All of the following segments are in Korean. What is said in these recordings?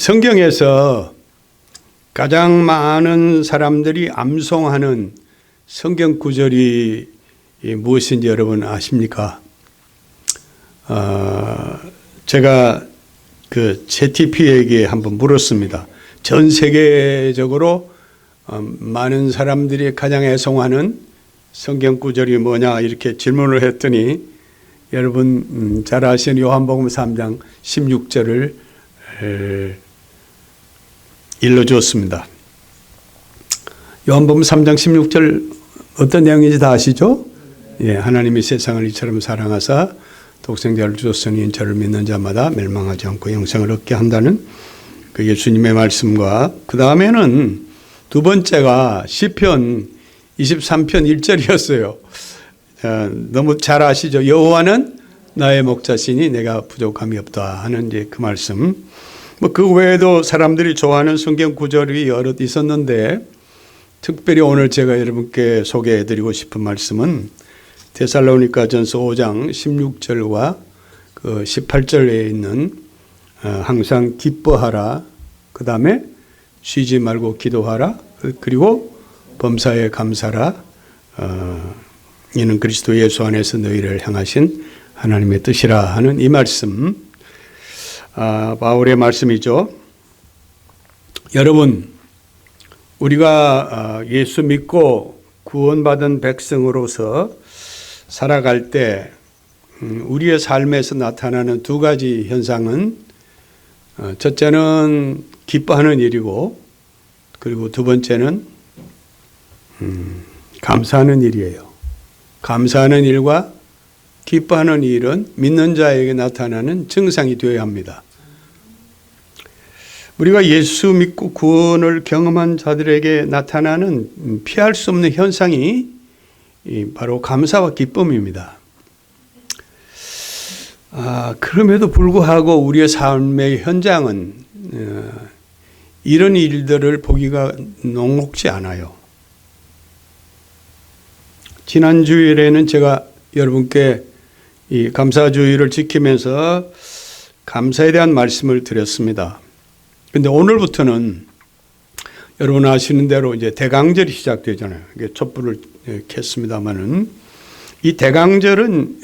성경에서 가장 많은 사람들이 암송하는 성경 구절이 무엇인지 여러분 아십니까? 제가 그 JTP에게 한번 물었습니다. 전 세계적으로 많은 사람들이 가장 애송하는 성경 구절이 뭐냐 이렇게 질문을 했더니 여러분 잘 아시는 요한복음 3장 16절을 일러주었습니다. 요한복음 3장 16절 어떤 내용인지 다 아시죠? 예, 하나님이 세상을 이처럼 사랑하사 독생자를 주셨으니 저를 믿는 자마다 멸망하지 않고 영생을 얻게 한다는 그 예수님의 말씀과 그 다음에는 두 번째가 시편 23편 1절이었어요. 너무 잘 아시죠? 여호와는 나의 목자시니 내가 부족함이 없다 하는 이제 그 말씀. 뭐 그 외에도 사람들이 좋아하는 성경 구절이 여럿 있었는데 특별히 오늘 제가 여러분께 소개해드리고 싶은 말씀은 데살로니가전서 5장 16절과 그 18절에 있는 항상 기뻐하라, 그 다음에 쉬지 말고 기도하라, 그리고 범사에 감사라, 이는 그리스도 예수 안에서 너희를 향하신 하나님의 뜻이라 하는 이 말씀, 바울의 말씀이죠. 여러분, 우리가 예수 믿고 구원받은 백성으로서 살아갈 때 우리의 삶에서 나타나는 두 가지 현상은 첫째는 기뻐하는 일이고 그리고 두 번째는 감사하는 일이에요. 감사하는 일과 기뻐하는 일은 믿는 자에게 나타나는 증상이 되어야 합니다. 우리가 예수 믿고 구원을 경험한 자들에게 나타나는 피할 수 없는 현상이 바로 감사와 기쁨입니다. 그럼에도 불구하고 우리의 삶의 현장은 이런 일들을 보기가 녹록지 않아요. 지난 주일에는 제가 여러분께 이 감사주의를 지키면서 감사에 대한 말씀을 드렸습니다. 그런데 오늘부터는 여러분 아시는 대로 이제 대강절이 시작되잖아요. 이게 촛불을 켰습니다만은 이 대강절은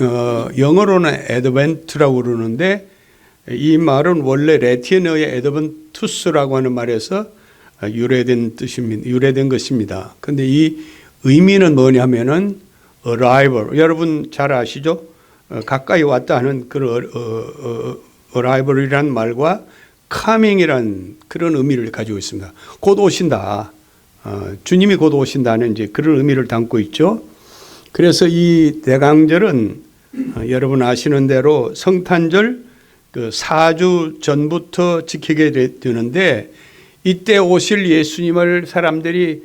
영어로는 애드벤트라고 그러는데 이 말은 원래 라틴어의 애드벤투스라고 하는 말에서 유래된 뜻입니다. 유래된 것입니다. 그런데 이 의미는 뭐냐면은 arrival. 여러분 잘 아시죠? 가까이 왔다 하는 그런 arrival이라는 말과 coming이라는 그런 의미를 가지고 있습니다. 곧 오신다. 주님이 곧 오신다는 이제 그런 의미를 담고 있죠. 그래서 이 대강절은 여러분 아시는 대로 성탄절 그 4주 전부터 지키게 되는데 이때 오실 예수님을 사람들이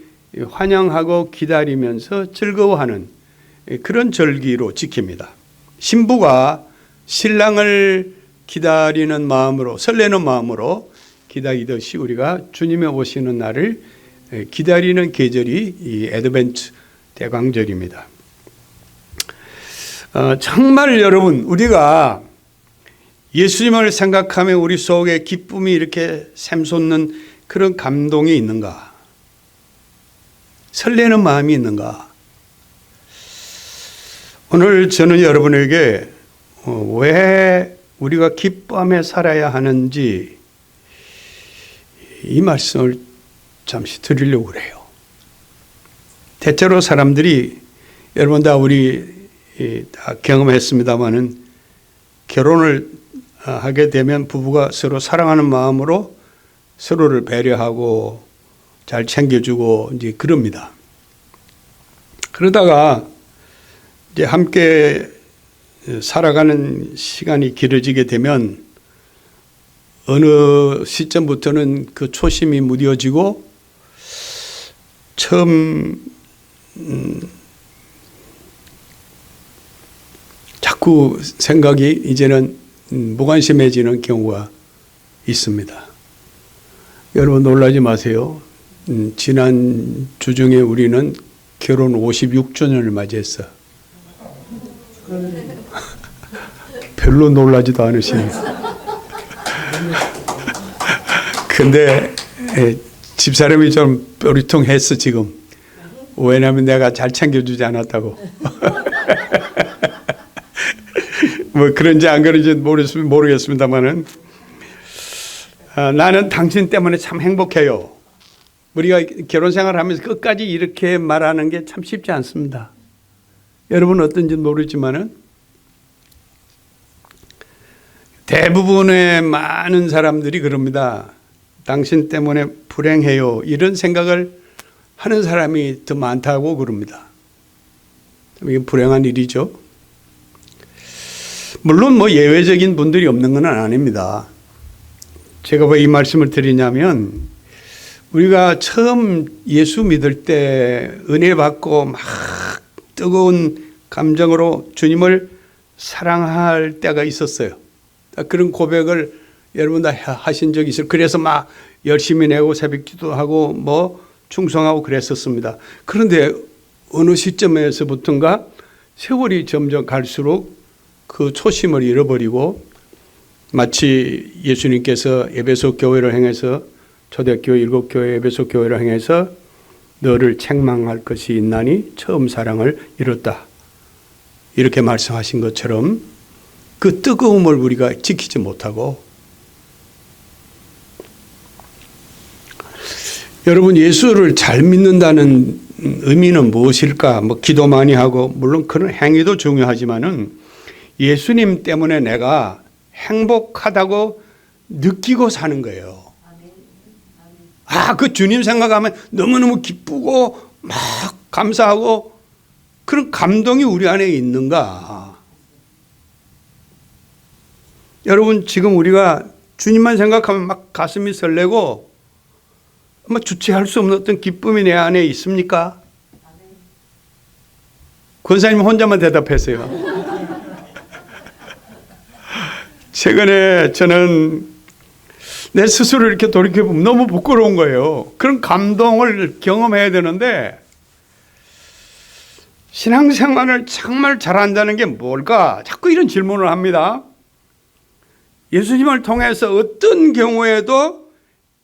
환영하고 기다리면서 즐거워하는 그런 절기로 지킵니다. 신부가 신랑을 기다리는 마음으로, 설레는 마음으로 기다리듯이 우리가 주님의 오시는 날을 기다리는 계절이 이 애드벤트 대강절입니다. 정말 여러분, 우리가 예수님을 생각하며 우리 속에 기쁨이 이렇게 샘솟는 그런 감동이 있는가? 설레는 마음이 있는가? 오늘 저는 여러분에게 왜 우리가 기뻐하며 살아야 하는지 이 말씀을 잠시 드리려고 그래요. 대체로 사람들이 여러분 다 우리 다 경험했습니다마는 결혼을 하게 되면 부부가 서로 사랑하는 마음으로 서로를 배려하고 잘 챙겨주고 이제 그럽니다. 그러다가 이제 함께 살아가는 시간이 길어지게 되면 어느 시점부터는 그 초심이 무뎌지고 처음 자꾸 생각이 이제는 무관심해지는 경우가 있습니다. 여러분 놀라지 마세요. 지난 주 중에 우리는 결혼 56주년을 맞이했어. 별로 놀라지도 않으시네요. 근데 집사람이 좀 뾰리통했어 지금. 왜냐하면 내가 잘 챙겨주지 않았다고. 뭐 그런지 안 그런지 모르겠습니다만은 나는 당신 때문에 참 행복해요. 우리가 결혼 생활하면서 끝까지 이렇게 말하는 게 참 쉽지 않습니다. 여러분 어떤지는 모르지만은 대부분의 많은 사람들이 그럽니다. 당신 때문에 불행해요. 이런 생각을 하는 사람이 더 많다고 그럽니다. 이게 불행한 일이죠. 물론 뭐 예외적인 분들이 없는 건 아닙니다. 제가 왜 이 말씀을 드리냐면 우리가 처음 예수 믿을 때 은혜 받고 막 뜨거운 감정으로 주님을 사랑할 때가 있었어요. 그런 고백을 여러분 다 하신 적이 있어요. 그래서 막 열심히 내고 새벽 기도하고 뭐 충성하고 그랬었습니다. 그런데 어느 시점에서부터인가 세월이 점점 갈수록 그 초심을 잃어버리고 마치 예수님께서 에베소 교회를 향해서 초대교회 일곱 교회 에베소 교회를 향해서 너를 책망할 것이 있나니 처음 사랑을 잃었다. 이렇게 말씀하신 것처럼 그 뜨거움을 우리가 지키지 못하고 여러분 예수를 잘 믿는다는 의미는 무엇일까? 뭐 기도 많이 하고 물론 그런 행위도 중요하지만은 예수님 때문에 내가 행복하다고 느끼고 사는 거예요. 그 주님 생각하면 너무너무 기쁘고 막 감사하고 그런 감동이 우리 안에 있는가? 여러분 지금 우리가 주님만 생각하면 막 가슴이 설레고 주체할 수 없는 어떤 기쁨이 내 안에 있습니까? 권사님 혼자만 대답했어요. 최근에 저는 내 스스로 이렇게 돌이켜보면 너무 부끄러운 거예요. 그런 감동을 경험해야 되는데 신앙생활을 정말 잘한다는 게 뭘까? 자꾸 이런 질문을 합니다. 예수님을 통해서 어떤 경우에도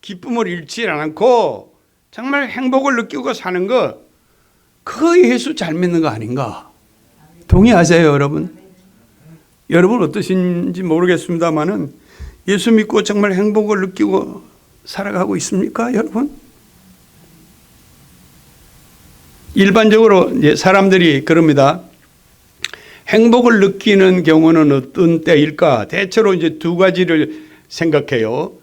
기쁨을 잃지 않고 정말 행복을 느끼고 사는 것, 그거 예수 잘 믿는 거 아닌가? 동의하세요, 여러분? 여러분 어떠신지 모르겠습니다만은 예수 믿고 정말 행복을 느끼고 살아가고 있습니까, 여러분? 일반적으로 이제 사람들이 그럽니다. 행복을 느끼는 경우는 어떤 때일까? 대체로 이제 두 가지를 생각해요.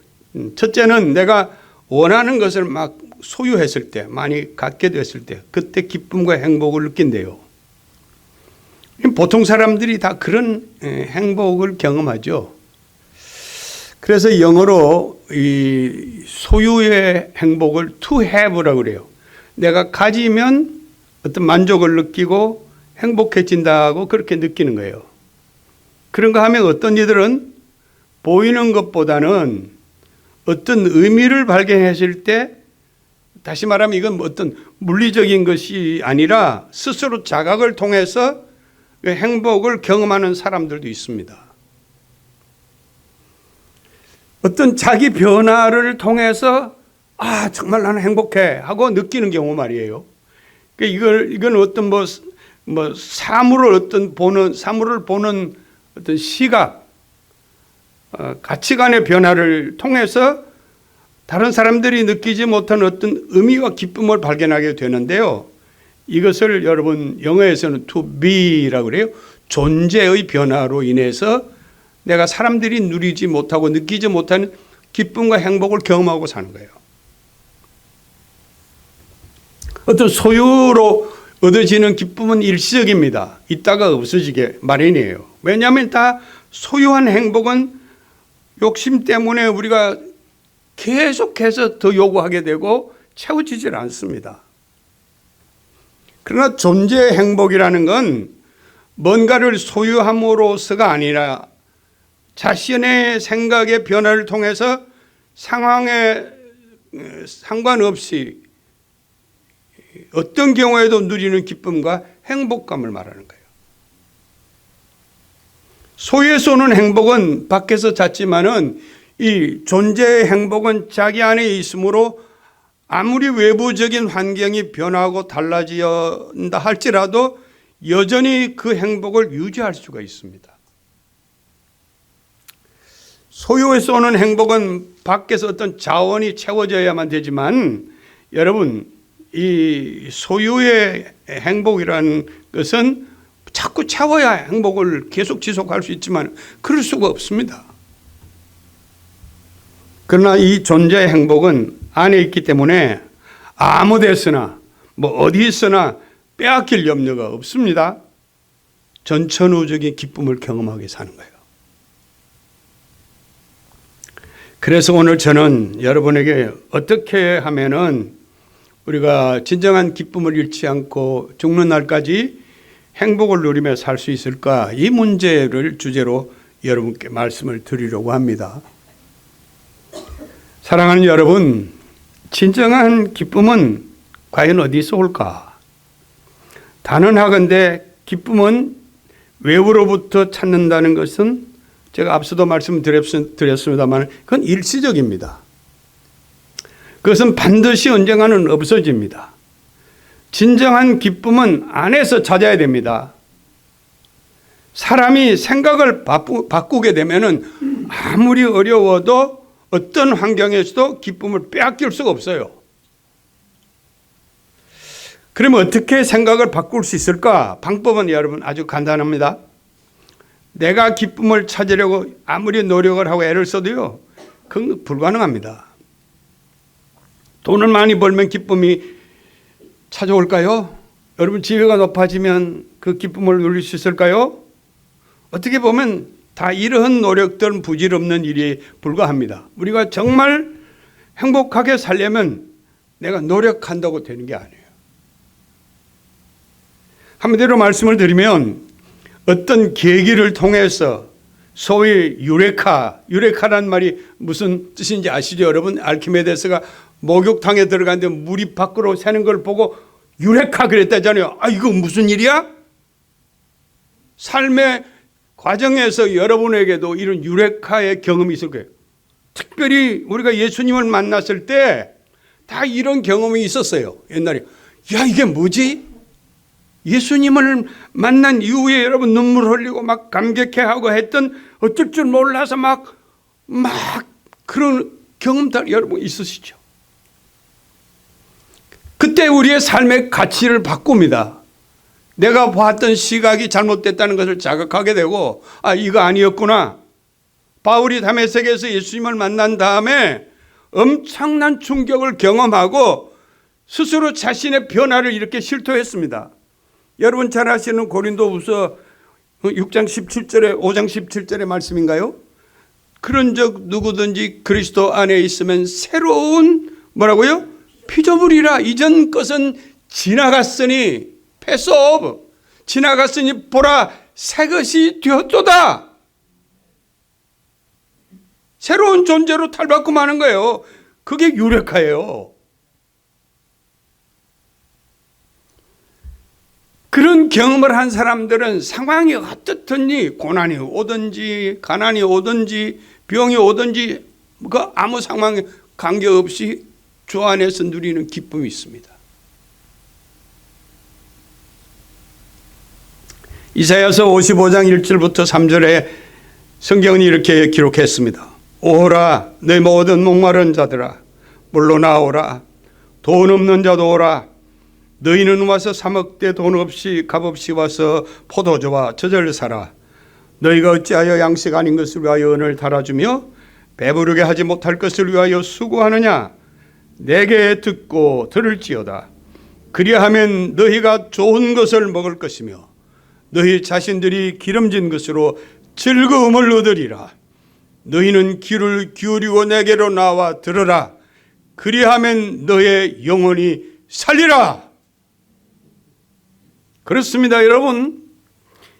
첫째는 내가 원하는 것을 막 소유했을 때, 많이 갖게 됐을 때, 그때 기쁨과 행복을 느낀대요. 보통 사람들이 다 그런 행복을 경험하죠. 그래서 영어로 이 소유의 행복을 to have라고 그래요. 내가 가지면 어떤 만족을 느끼고 행복해진다고 그렇게 느끼는 거예요. 그런가 하면 어떤 이들은 보이는 것보다는 어떤 의미를 발견했을 때, 다시 말하면 이건 어떤 물리적인 것이 아니라 스스로 자각을 통해서 행복을 경험하는 사람들도 있습니다. 어떤 자기 변화를 통해서 정말 나는 행복해 하고 느끼는 경우 말이에요. 이건 어떤 사물을 보는 어떤 시각, 가치관의 변화를 통해서 다른 사람들이 느끼지 못한 어떤 의미와 기쁨을 발견하게 되는데요. 이것을 여러분 영어에서는 to be라고 그래요. 존재의 변화로 인해서 내가 사람들이 누리지 못하고 느끼지 못하는 기쁨과 행복을 경험하고 사는 거예요. 어떤 소유로 얻어지는 기쁨은 일시적입니다. 있다가 없어지게 마련이에요. 왜냐하면 다 소유한 행복은 욕심 때문에 우리가 계속해서 더 요구하게 되고 채워지질 않습니다. 그러나 존재의 행복이라는 건 뭔가를 소유함으로서가 아니라 자신의 생각의 변화를 통해서 상황에 상관없이 어떤 경우에도 누리는 기쁨과 행복감을 말하는 거예요. 소유에서 오는 행복은 밖에서 찾지만은 이 존재의 행복은 자기 안에 있으므로 아무리 외부적인 환경이 변하고 달라진다 할지라도 여전히 그 행복을 유지할 수가 있습니다. 소유에서 오는 행복은 밖에서 어떤 자원이 채워져야만 되지만 여러분, 이 소유의 행복이라는 것은 자꾸 채워야 행복을 계속 지속할 수 있지만 그럴 수가 없습니다. 그러나 이 존재의 행복은 안에 있기 때문에 아무 데서나 어디 있으나 빼앗길 염려가 없습니다. 전천후적인 기쁨을 경험하게 사는 거예요. 그래서 오늘 저는 여러분에게 어떻게 하면은 우리가 진정한 기쁨을 잃지 않고 죽는 날까지 행복을 누리며 살 수 있을까? 이 문제를 주제로 여러분께 말씀을 드리려고 합니다. 사랑하는 여러분, 진정한 기쁨은 과연 어디서 올까? 단언하건대 기쁨은 외부로부터 찾는다는 것은 제가 앞서도 말씀드렸습니다만 그건 일시적입니다. 그것은 반드시 언젠가는 없어집니다. 진정한 기쁨은 안에서 찾아야 됩니다. 사람이 생각을 바꾸게 되면은 아무리 어려워도 어떤 환경에서도 기쁨을 빼앗길 수가 없어요. 그러면 어떻게 생각을 바꿀 수 있을까? 방법은 여러분 아주 간단합니다. 내가 기쁨을 찾으려고 아무리 노력을 하고 애를 써도요, 그건 불가능합니다. 돈을 많이 벌면 기쁨이 찾아올까요? 여러분 지위가 높아지면 그 기쁨을 누릴 수 있을까요? 어떻게 보면 다 이러한 노력들은 부질없는 일에 불과합니다. 우리가 정말 행복하게 살려면 내가 노력한다고 되는 게 아니에요. 한마디로 말씀을 드리면 어떤 계기를 통해서 소위 유레카라는 말이 무슨 뜻인지 아시죠? 여러분, 아르키메데스가 목욕탕에 들어갔는데 물이 밖으로 새는 걸 보고 유레카 그랬다잖아요. 아, 이거 무슨 일이야? 삶의 과정에서 여러분에게도 이런 유레카의 경험이 있을 거예요. 특별히 우리가 예수님을 만났을 때 다 이런 경험이 있었어요. 옛날에. 야, 이게 뭐지? 예수님을 만난 이후에 여러분 눈물 흘리고 막 감격해하고 했던 어쩔 줄 몰라서 막 그런 경험들 여러분 있으시죠? 그때 우리의 삶의 가치를 바꿉니다. 내가 봤던 시각이 잘못됐다는 것을 자각하게 되고, 아, 이거 아니었구나. 바울이 다메섹에서 예수님을 만난 다음에 엄청난 충격을 경험하고 스스로 자신의 변화를 이렇게 실토했습니다. 여러분 잘 아시는 고린도후서 6장 17절에 5장 17절의 말씀인가요? 그런 적 누구든지 그리스도 안에 있으면 새로운 뭐라고요? 피조물이라. 이전 것은 지나갔으니 패스 오브, 지나갔으니 보라 새 것이 되었도다. 새로운 존재로 탈바꿈하는 거예요. 그게 유레카예요. 그런 경험을 한 사람들은 상황이 어떻든지 고난이 오든지 가난이 오든지 병이 오든지 그 아무 상황에 관계없이 주 안에서 누리는 기쁨이 있습니다. 이사야서 55장 1절부터 3절에 성경은 이렇게 기록했습니다. 오라 내 모든 목마른 자들아 물러나오라. 돈 없는 자도 오라. 너희는 와서 사 먹되 돈 없이 값없이 와서 포도주와 젖을 사라. 너희가 어찌하여 양식 아닌 것을 위하여 은을 달아주며 배부르게 하지 못할 것을 위하여 수고하느냐. 내게 듣고 들을지어다. 그리하면 너희가 좋은 것을 먹을 것이며 너희 자신들이 기름진 것으로 즐거움을 얻으리라. 너희는 귀를 기울이고 내게로 나와 들으라. 그리하면 너의 영혼이 살리라. 그렇습니다, 여러분.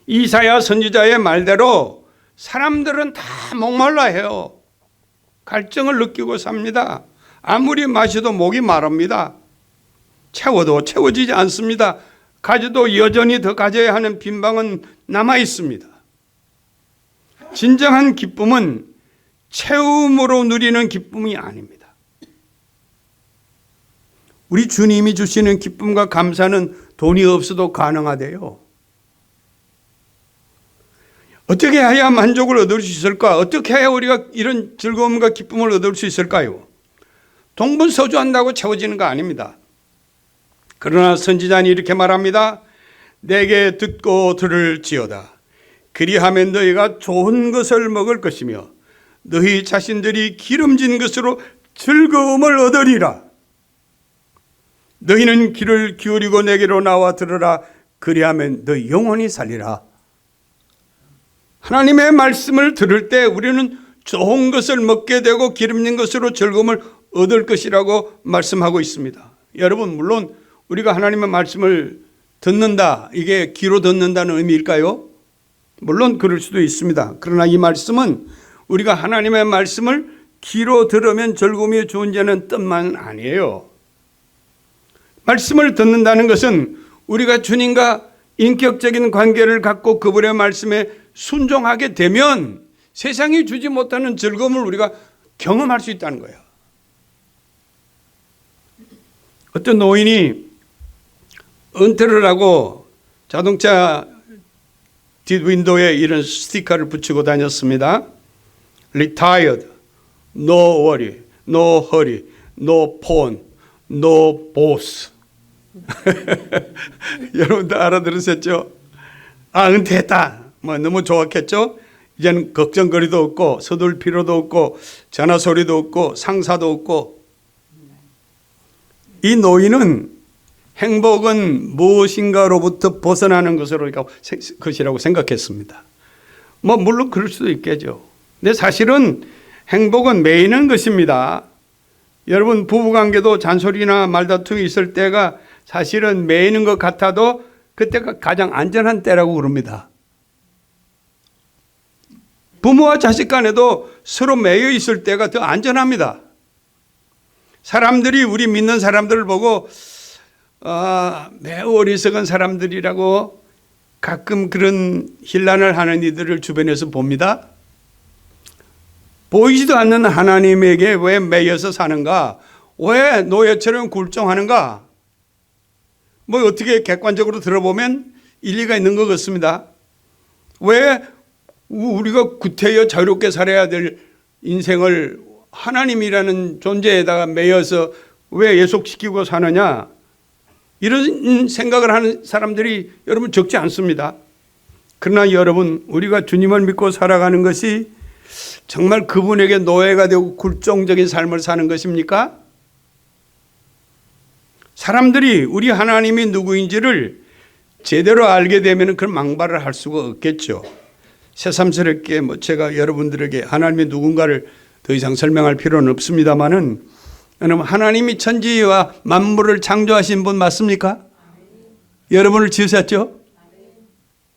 이사야 선지자의 말대로 사람들은 다 목말라 해요. 갈증을 느끼고 삽니다. 아무리 마셔도 목이 마릅니다. 채워도 채워지지 않습니다. 가져도 여전히 더 가져야 하는 빈방은 남아 있습니다. 진정한 기쁨은 채움으로 누리는 기쁨이 아닙니다. 우리 주님이 주시는 기쁨과 감사는 돈이 없어도 가능하대요. 어떻게 해야 만족을 얻을 수 있을까? 어떻게 해야 우리가 이런 즐거움과 기쁨을 얻을 수 있을까요? 동분서주한다고 채워지는 거 아닙니다. 그러나 선지자는 이렇게 말합니다. 내게 듣고 들을지어다. 그리하면 너희가 좋은 것을 먹을 것이며 너희 자신들이 기름진 것으로 즐거움을 얻으리라. 너희는 귀를 기울이고 내게로 나와 들으라. 그리하면 너희 영원히 살리라. 하나님의 말씀을 들을 때 우리는 좋은 것을 먹게 되고 기름진 것으로 즐거움을 얻을 것이라고 말씀하고 있습니다. 여러분, 물론 우리가 하나님의 말씀을 듣는다, 이게 귀로 듣는다는 의미일까요? 물론 그럴 수도 있습니다. 그러나 이 말씀은 우리가 하나님의 말씀을 귀로 들으면 즐거움이 존재하는 뜻만 아니에요. 말씀을 듣는다는 것은 우리가 주님과 인격적인 관계를 갖고 그분의 말씀에 순종하게 되면 세상이 주지 못하는 즐거움을 우리가 경험할 수 있다는 거예요. 어떤 노인이 은퇴를 하고 자동차 뒷윈도에 이런 스티커를 붙이고 다녔습니다. Retired, no worry, no hurry, no phone, no boss. 여러분도 알아들으셨죠? 아, 은퇴했다. 뭐 너무 좋았겠죠? 이제는 걱정거리도 없고 서둘 필요도 없고 전화 소리도 없고 상사도 없고. 이 노인은 행복은 무엇인가로부터 벗어나는 것이라고 생각했습니다. 뭐 물론 그럴 수도 있겠죠. 근데 사실은 행복은 매이는 것입니다. 여러분, 부부관계도 잔소리나 말다툼이 있을 때가 사실은 매이는 것 같아도 그때가 가장 안전한 때라고 그럽니다. 부모와 자식 간에도 서로 매여 있을 때가 더 안전합니다. 사람들이 우리 믿는 사람들을 보고 매우 어리석은 사람들이라고 가끔 그런 hir난을 하는 이들을 주변에서 봅니다. 보이지도 않는 하나님에게 왜 매여서 사는가? 왜 노예처럼 굴종하는가? 뭐 어떻게 객관적으로 들어보면 일리가 있는 것 같습니다. 왜 우리가 구태여 자유롭게 살아야 될 인생을 하나님이라는 존재에다가 매여서 왜 예속시키고 사느냐? 이런 생각을 하는 사람들이 여러분 적지 않습니다. 그러나 여러분, 우리가 주님을 믿고 살아가는 것이 정말 그분에게 노예가 되고 굴종적인 삶을 사는 것입니까? 사람들이 우리 하나님이 누구인지를 제대로 알게 되면 그런 망발을 할 수가 없겠죠. 새삼스럽게 제가 여러분들에게 하나님이 누군가를 더 이상 설명할 필요는 없습니다만은, 여러분, 하나님이 천지와 만물을 창조하신 분 맞습니까? 여러분을 지으셨죠?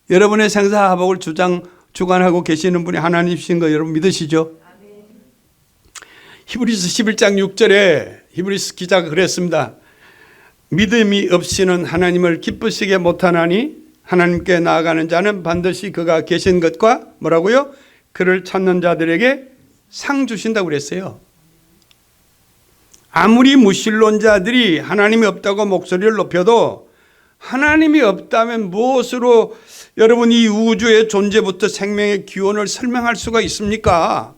여러분의 생사화복을 주관하고 계시는 분이 하나님이신 거 여러분 믿으시죠? 히브리서 11장 6절에 히브리서 기자가 그랬습니다. 믿음이 없이는 하나님을 기쁘시게 못하나니 하나님께 나아가는 자는 반드시 그가 계신 것과 뭐라고요? 그를 찾는 자들에게 상 주신다고 그랬어요. 아무리 무신론자들이 하나님이 없다고 목소리를 높여도 하나님이 없다면 무엇으로 여러분 이 우주의 존재부터 생명의 기원을 설명할 수가 있습니까?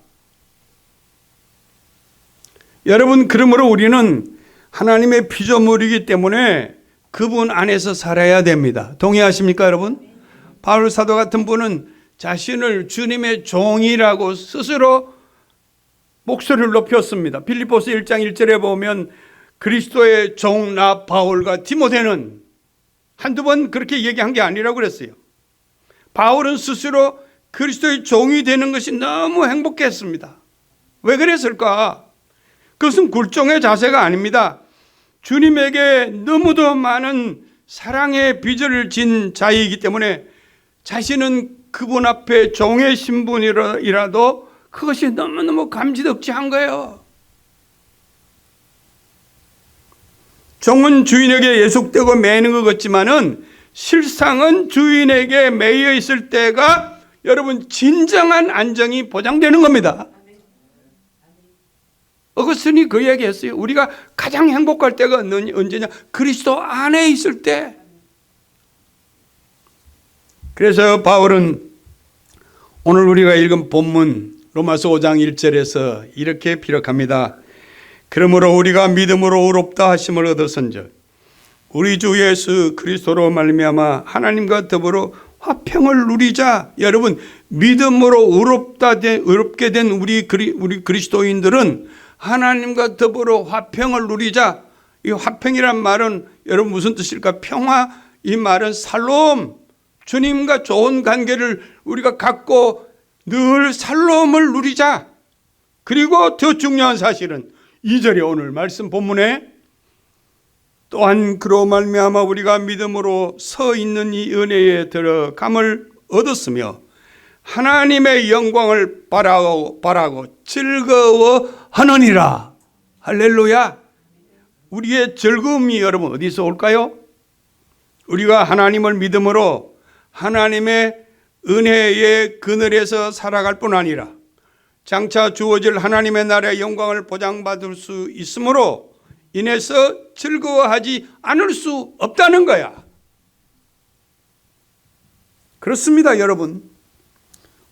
여러분, 그러므로 우리는 하나님의 피조물이기 때문에 그분 안에서 살아야 됩니다. 동의하십니까, 여러분? 바울 사도 같은 분은 자신을 주님의 종이라고 스스로 목소리를 높였습니다. 빌립보서 1장 1절에 보면 그리스도의 종 나 바울과 디모데는 한두 번 그렇게 얘기한 게 아니라고 그랬어요. 바울은 스스로 그리스도의 종이 되는 것이 너무 행복했습니다. 왜 그랬을까? 그것은 굴종의 자세가 아닙니다. 주님에게 너무도 많은 사랑의 빚을 진 자이기 때문에 자신은 그분 앞에 종의 신분이라도 그것이 너무너무 감지덕지한 거예요. 종은 주인에게 예속되고 매이는 것 같지만은 실상은 주인에게 매여 있을 때가 여러분 진정한 안정이 보장되는 겁니다. 어거스틴이 그 얘기했어요. 우리가 가장 행복할 때가 언제냐? 그리스도 안에 있을 때. 그래서 바울은 오늘 우리가 읽은 본문 로마서 5장 1절에서 이렇게 피력합니다. 그러므로 우리가 믿음으로 의롭다 하심을 얻었은즉 우리 주 예수 그리스도로 말미암아 하나님과 더불어 화평을 누리자. 여러분, 믿음으로 의롭게 된 우리 그리스도인들은 하나님과 더불어 화평을 누리자. 이 화평이란 말은 여러분 무슨 뜻일까? 평화, 이 말은 살롬, 주님과 좋은 관계를 우리가 갖고 늘 살롬을 누리자. 그리고 더 중요한 사실은 2절에 오늘 말씀 본문에 또한 그로 말미암아 우리가 믿음으로 서 있는 이 은혜에 들어감을 얻었으며 하나님의 영광을 바라고 즐거워하느니라. 할렐루야. 우리의 즐거움이 여러분 어디서 올까요? 우리가 하나님을 믿음으로 하나님의 은혜의 그늘에서 살아갈 뿐 아니라 장차 주어질 하나님의 나라의 영광을 보장받을 수 있으므로 인해서 즐거워하지 않을 수 없다는 거야. 그렇습니다, 여러분.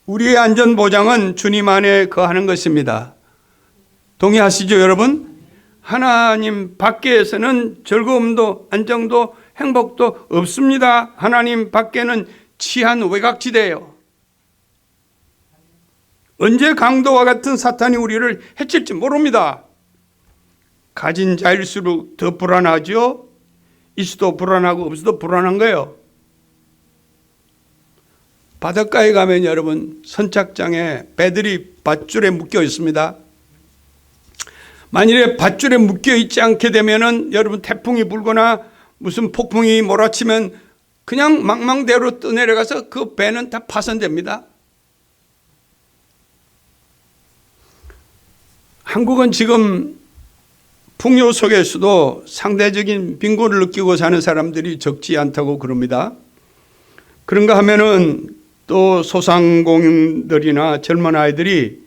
우리의 안전보장은 주님 안에 거하는 것입니다. 동의하시죠, 여러분? 하나님 밖에서는 즐거움도 안정도 행복도 없습니다. 하나님 밖에는 치안 외곽지대예요. 언제 강도와 같은 사탄이 우리를 해칠지 모릅니다. 가진 자일수록 더 불안하죠. 있어도 불안하고 없어도 불안한 거예요. 바닷가에 가면 여러분 선착장에 배들이 밧줄에 묶여 있습니다. 만일에 밧줄에 묶여 있지 않게 되면은 여러분 태풍이 불거나 무슨 폭풍이 몰아치면 그냥 망망대로 떠내려가서 그 배는 다 파손됩니다. 한국은 지금 풍요 속에서도 상대적인 빈곤을 느끼고 사는 사람들이 적지 않다고 그럽니다. 그런가 하면은 또 소상공인들이나 젊은 아이들이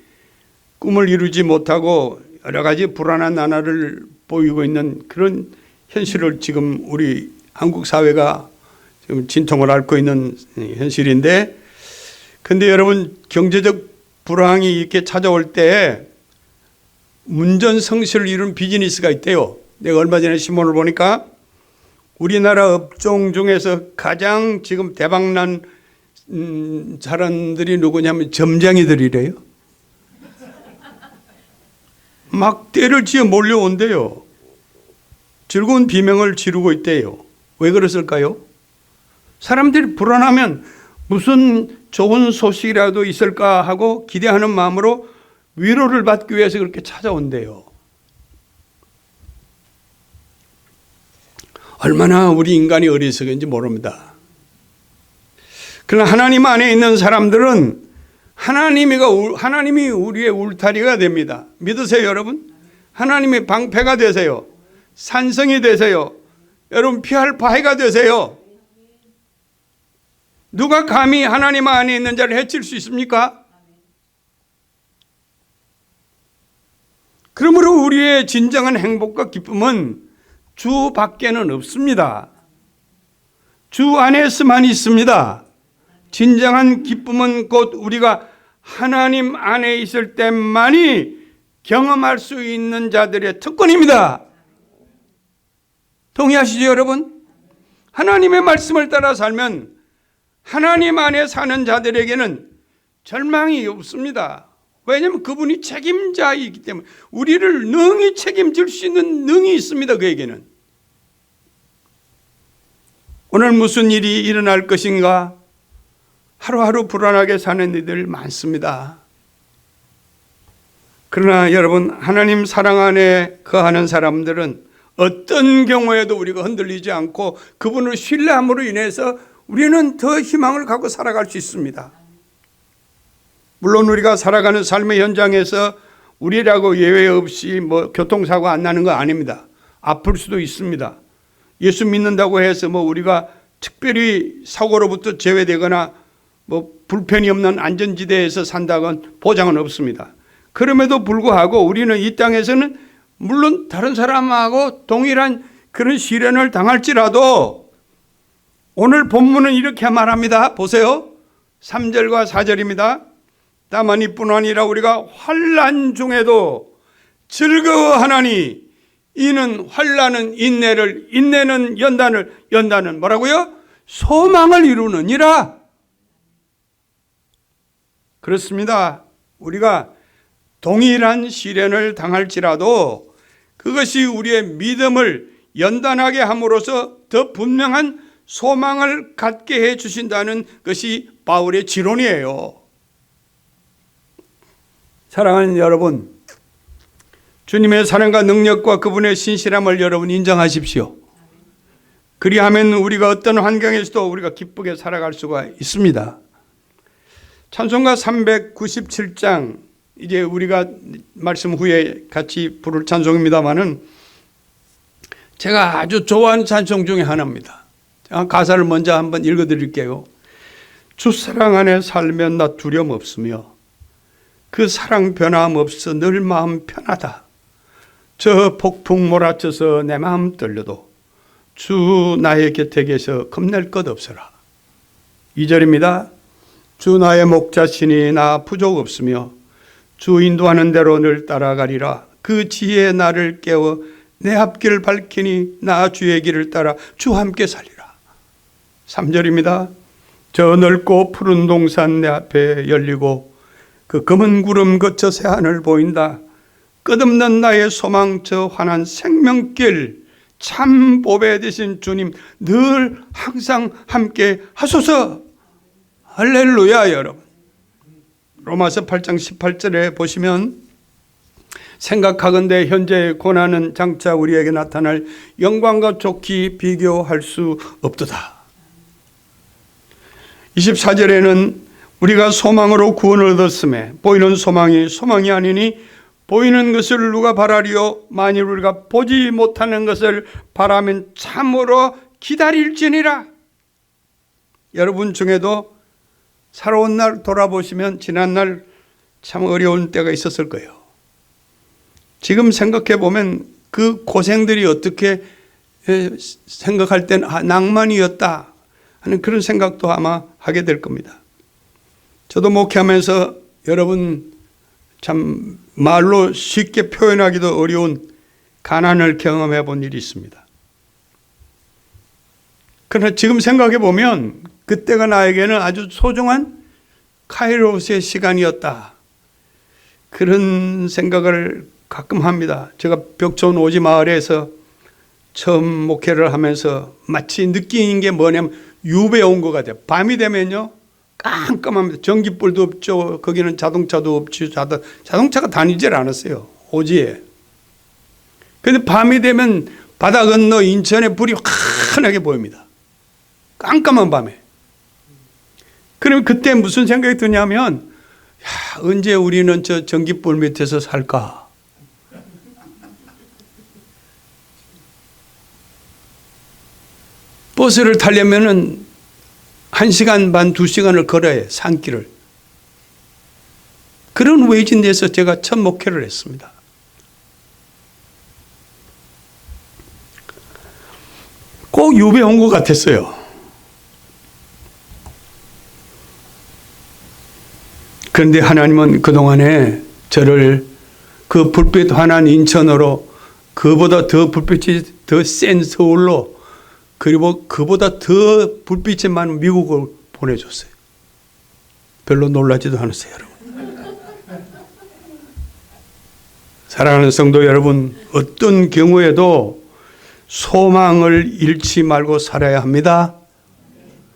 꿈을 이루지 못하고 여러 가지 불안한 나날을 보이고 있는 그런 현실을 지금 우리 한국 사회가 지금 진통을 앓고 있는 현실인데, 근데 여러분 경제적 불황이 이렇게 찾아올 때 문전성시를 이룬 비즈니스가 있대요. 내가 얼마 전에 신문을 보니까 우리나라 업종 중에서 가장 지금 대박난 사람들이 누구냐면 점쟁이들이래요. 막 떼를 지어 몰려온대요. 즐거운 비명을 지르고 있대요. 왜 그랬을까요? 사람들이 불안하면 무슨 좋은 소식이라도 있을까 하고 기대하는 마음으로 위로를 받기 위해서 그렇게 찾아온대요. 얼마나 우리 인간이 어리석은지 모릅니다. 그러나 하나님 안에 있는 사람들은 하나님이 우리의 울타리가 됩니다. 믿으세요, 여러분? 하나님의 방패가 되세요. 산성이 되세요. 여러분 피할 바위가 되세요. 누가 감히 하나님 안에 있는 자를 해칠 수 있습니까? 그러므로 우리의 진정한 행복과 기쁨은 주 밖에는 없습니다. 주 안에서만 있습니다. 진정한 기쁨은 곧 우리가 하나님 안에 있을 때만이 경험할 수 있는 자들의 특권입니다. 동의하시죠, 여러분? 하나님의 말씀을 따라 살면 하나님 안에 사는 자들에게는 절망이 없습니다. 왜냐하면 그분이 책임자이기 때문에 우리를 능히 책임질 수 있는 능이 있습니다. 그에게는. 오늘 무슨 일이 일어날 것인가 하루하루 불안하게 사는 이들 많습니다. 그러나 여러분, 하나님 사랑 안에 거하는 사람들은 어떤 경우에도 우리가 흔들리지 않고 그분을 신뢰함으로 인해서 우리는 더 희망을 갖고 살아갈 수 있습니다. 물론 우리가 살아가는 삶의 현장에서 우리라고 예외 없이 교통사고 안 나는 거 아닙니다. 아플 수도 있습니다. 예수 믿는다고 해서 우리가 특별히 사고로부터 제외되거나 불편이 없는 안전지대에서 산다건 보장은 없습니다. 그럼에도 불구하고 우리는 이 땅에서는 물론 다른 사람하고 동일한 그런 시련을 당할지라도 오늘 본문은 이렇게 말합니다. 보세요. 3절과 4절입니다. 다만 이뿐 아니라 우리가 환난 중에도 즐거워하나니 이는 환난은 인내를, 인내는 연단을, 연단은 뭐라고요? 소망을 이루느니라. 그렇습니다. 우리가 동일한 시련을 당할지라도 그것이 우리의 믿음을 연단하게 함으로써 더 분명한 소망을 갖게 해 주신다는 것이 바울의 지론이에요. 사랑하는 여러분, 주님의 사랑과 능력과 그분의 신실함을 여러분 인정하십시오. 그리하면 우리가 어떤 환경에서도 우리가 기쁘게 살아갈 수가 있습니다. 찬송가 397장, 이제 우리가 말씀 후에 같이 부를 찬송입니다만은 제가 아주 좋아하는 찬송 중에 하나입니다. 가사를 먼저 한번 읽어드릴게요. 주 사랑 안에 살면 나 두려움 없으며 그 사랑 변함없어 늘 마음 편하다. 저 폭풍 몰아쳐서 내 마음 떨려도 주 나의 곁에 계셔 겁낼 것 없어라. 2절입니다. 주 나의 목자시니 나 부족 없으며 주 인도하는 대로 늘 따라가리라. 그 지혜에 나를 깨워 내 앞길을 밝히니 나 주의 길을 따라 주와 함께 살리라. 3절입니다. 저 넓고 푸른 동산 내 앞에 열리고 그 검은 구름 거쳐 새 하늘 보인다. 끝없는 나의 소망 저 환한 생명길 참 보배 되신 주님 늘 항상 함께 하소서. 할렐루야. 여러분, 로마서 8장 18절에 보시면 생각하건대 현재의 고난은 장차 우리에게 나타날 영광과 좋게 비교할 수 없도다. 24절에는 우리가 소망으로 구원을 얻었음에 보이는 소망이 소망이 아니니 보이는 것을 누가 바라리요 만일 우리가 보지 못하는 것을 바라면 참으로 기다릴지니라. 여러분 중에도 살아온 날 돌아보시면 지난날 참 어려운 때가 있었을 거예요. 지금 생각해 보면 그 고생들이 어떻게 생각할 땐 낭만이었다 하는 그런 생각도 아마 하게 될 겁니다. 저도 목회하면서 여러분 참 말로 쉽게 표현하기도 어려운 가난을 경험해 본 일이 있습니다. 그러나 지금 생각해 보면 그때가 나에게는 아주 소중한 카이로스의 시간이었다. 그런 생각을 가끔 합니다. 제가 벽촌 오지 마을에서 처음 목회를 하면서 마치 느끼는 게 뭐냐면 유배 온 것 같아요. 밤이 되면요 깜깜합니다. 전기불도 없죠. 거기는 자동차도 없지. 자동차가 다니질 않았어요. 오지에. 그런데 밤이 되면 바다 건너 인천에 불이 환하게 보입니다. 깜깜한 밤에. 그러면 그때 무슨 생각이 드냐면 언제 우리는 저 전기불 밑에서 살까? 버스를 타려면은 1시간 반, 2시간을 걸어야 해요. 산길을. 그런 외진데서 제가 첫 목회를 했습니다. 꼭 유배 온 것 같았어요. 그런데 하나님은 그동안에 저를 그 불빛 환한 인천으로 그보다 더 불빛이 더 센 서울로 그리고 그보다 더 불빛이 많은 미국을 보내줬어요. 별로 놀라지도 않았어요, 여러분. 사랑하는 성도 여러분, 어떤 경우에도 소망을 잃지 말고 살아야 합니다.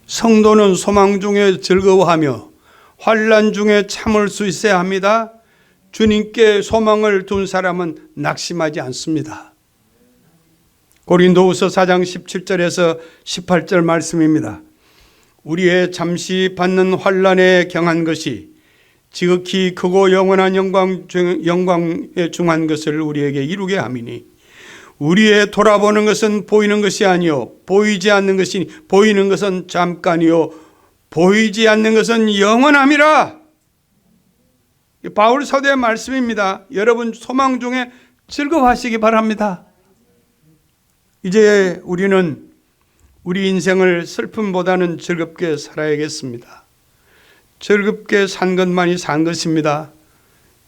성도는 소망 중에 즐거워하며 환난 중에 참을 수 있어야 합니다. 주님께 소망을 둔 사람은 낙심하지 않습니다. 고린도후서 4장 17절에서 18절 말씀입니다. 우리의 잠시 받는 환난에 경한 것이 지극히 크고 영원한 영광에 중한 것을 우리에게 이루게 함이니 우리의 돌아보는 것은 보이는 것이 아니요 보이지 않는 것이니 보이는 것은 잠깐이요 보이지 않는 것은 영원함이라. 바울 사도의 말씀입니다. 여러분 소망 중에 즐거워하시기 바랍니다. 이제 우리는 우리 인생을 슬픔보다는 즐겁게 살아야겠습니다. 즐겁게 산 것만이 산 것입니다.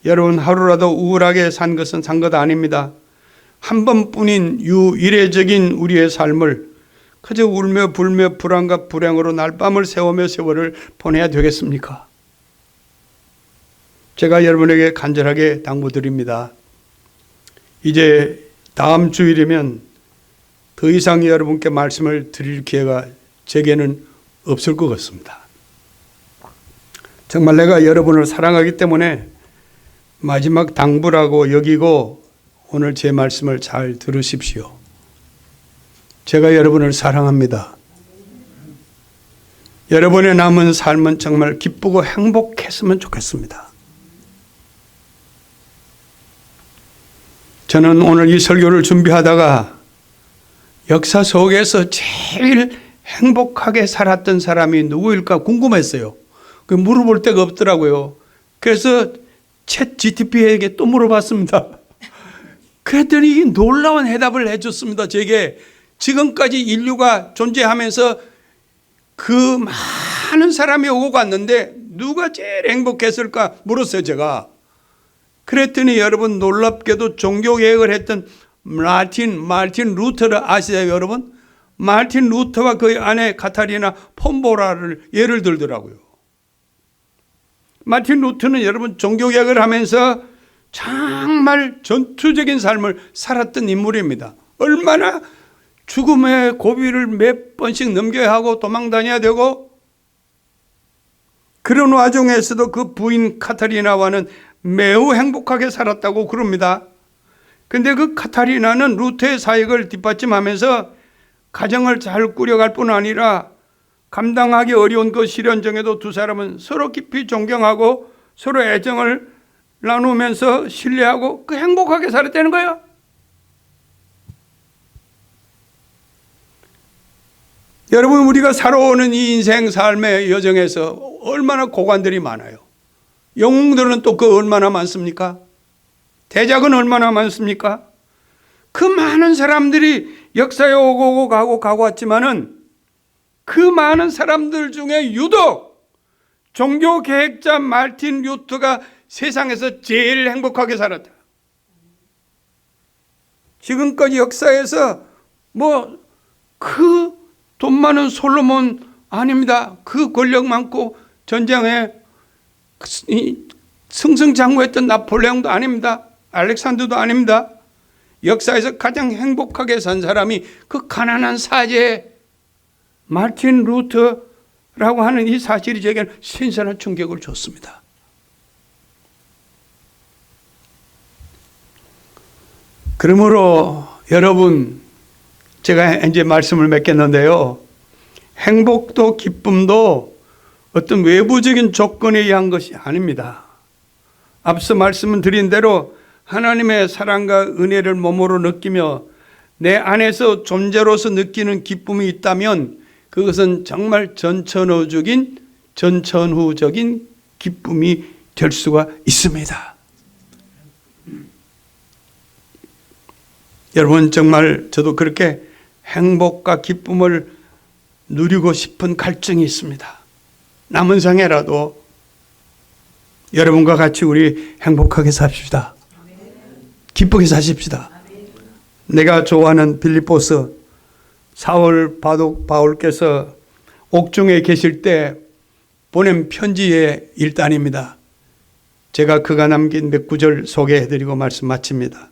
여러분 하루라도 우울하게 산 것은 산 것 아닙니다. 한 번뿐인 유일회적인 우리의 삶을 그저 울며 불며 불안과 불행으로 날밤을 새우며 세월을 보내야 되겠습니까? 제가 여러분에게 간절하게 당부드립니다. 이제 다음 주일이면 더 이상 여러분께 말씀을 드릴 기회가 제게는 없을 것 같습니다. 정말 내가 여러분을 사랑하기 때문에 마지막 당부라고 여기고 오늘 제 말씀을 잘 들으십시오. 제가 여러분을 사랑합니다. 여러분의 남은 삶은 정말 기쁘고 행복했으면 좋겠습니다. 저는 오늘 이 설교를 준비하다가 역사 속에서 제일 행복하게 살았던 사람이 누구일까 궁금했어요. 물어볼 데가 없더라고요. 그래서 챗 GTP에게 또 물어봤습니다. 그랬더니 놀라운 해답을 해줬습니다. 제게 지금까지 인류가 존재하면서 그 많은 사람이 오고 갔는데 누가 제일 행복했을까 물었어요. 제가. 그랬더니 여러분 놀랍게도 종교개혁을 했던 마르틴 루터를 아시죠 여러분? 마르틴 루터와 그 아내 카타리나 폼보라를 예를 들더라고요. 마르틴 루터는 여러분 종교개혁을 하면서 정말 전투적인 삶을 살았던 인물입니다. 얼마나 죽음의 고비를 몇 번씩 넘겨야 하고 도망 다녀야 되고 그런 와중에서도 그 부인 카타리나와는 매우 행복하게 살았다고 그럽니다. 근데 그 카타리나는 루터의 사역을 뒷받침하면서 가정을 잘 꾸려갈 뿐 아니라 감당하기 어려운 그 시련정에도 두 사람은 서로 깊이 존경하고 서로 애정을 나누면서 신뢰하고 그 행복하게 살았다는 거예요. 여러분 우리가 살아오는 이 인생 삶의 여정에서 얼마나 고관들이 많아요. 영웅들은 또 그 얼마나 많습니까? 대작은 얼마나 많습니까? 그 많은 사람들이 역사에 오고 가고 왔지만은 그 많은 사람들 중에 유독 종교개혁자 마르틴 루터가 세상에서 제일 행복하게 살았다. 지금까지 역사에서 그 돈 많은 솔로몬 아닙니다. 그 권력 많고 전쟁에 승승장구했던 나폴레옹도 아닙니다. 알렉산더도 아닙니다. 역사에서 가장 행복하게 산 사람이 그 가난한 사제 마르틴 루터라고 하는 이 사실이 제게는 신선한 충격을 줬습니다. 그러므로 여러분 제가 이제 말씀을 맺겠는데요. 행복도 기쁨도 어떤 외부적인 조건에 의한 것이 아닙니다. 앞서 말씀을 드린 대로 하나님의 사랑과 은혜를 몸으로 느끼며 내 안에서 존재로서 느끼는 기쁨이 있다면 그것은 정말 전천후적인 기쁨이 될 수가 있습니다. 여러분 정말 저도 그렇게 행복과 기쁨을 누리고 싶은 갈증이 있습니다. 남은 생애라도 여러분과 같이 우리 행복하게 삽시다. 기쁘게 사십시다. 내가 좋아하는 빌립보서 사울 바울께서 옥중에 계실 때 보낸 편지의 일단입니다. 제가 그가 남긴 몇 구절 소개해드리고 말씀 마칩니다.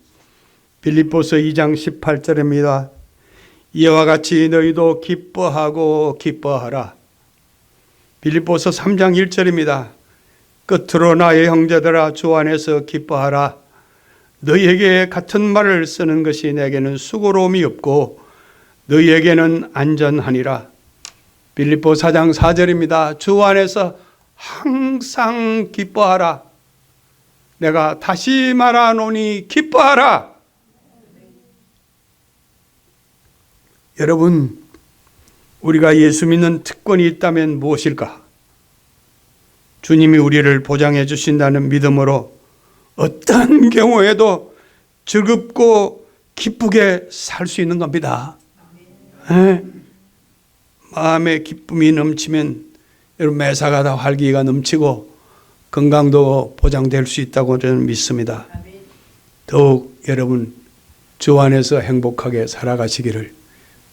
빌립보서 2장 18절입니다. 이와 같이 너희도 기뻐하라. 빌립보서 3장 1절입니다. 끝으로 나의 형제들아 주 안에서 기뻐하라. 너희에게 같은 말을 쓰는 것이 내게는 수고로움이 없고 너희에게는 안전하니라. 빌립보 4장 4절입니다. 주 안에서 항상 기뻐하라. 내가 다시 말하노니 기뻐하라. 여러분, 우리가 예수 믿는 특권이 있다면 무엇일까? 주님이 우리를 보장해 주신다는 믿음으로 어떤 경우에도 즐겁고 기쁘게 살 수 있는 겁니다. 마음에 기쁨이 넘치면 여러분 매사가 다 활기가 넘치고 건강도 보장될 수 있다고 저는 믿습니다. 더욱 여러분 주 안에서 행복하게 살아가시기를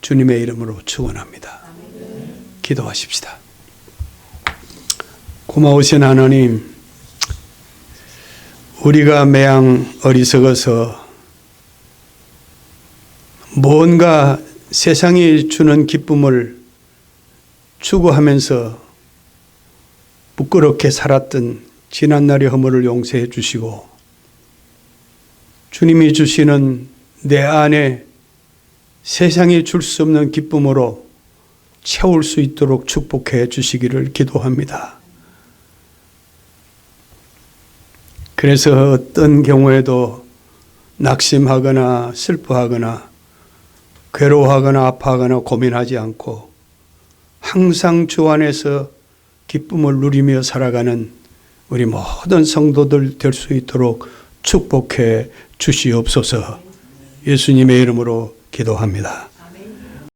주님의 이름으로 축원합니다. 기도하십시다. 고마우신 하나님, 우리가 매양 어리석어서 뭔가 세상이 주는 기쁨을 추구하면서 부끄럽게 살았던 지난날의 허물을 용서해 주시고 주님이 주시는 내 안에 세상이 줄 수 없는 기쁨으로 채울 수 있도록 축복해 주시기를 기도합니다. 그래서 어떤 경우에도 낙심하거나 슬퍼하거나 괴로워하거나 아파하거나 고민하지 않고 항상 주 안에서 기쁨을 누리며 살아가는 우리 모든 성도들 될 수 있도록 축복해 주시옵소서. 예수님의 이름으로 기도합니다.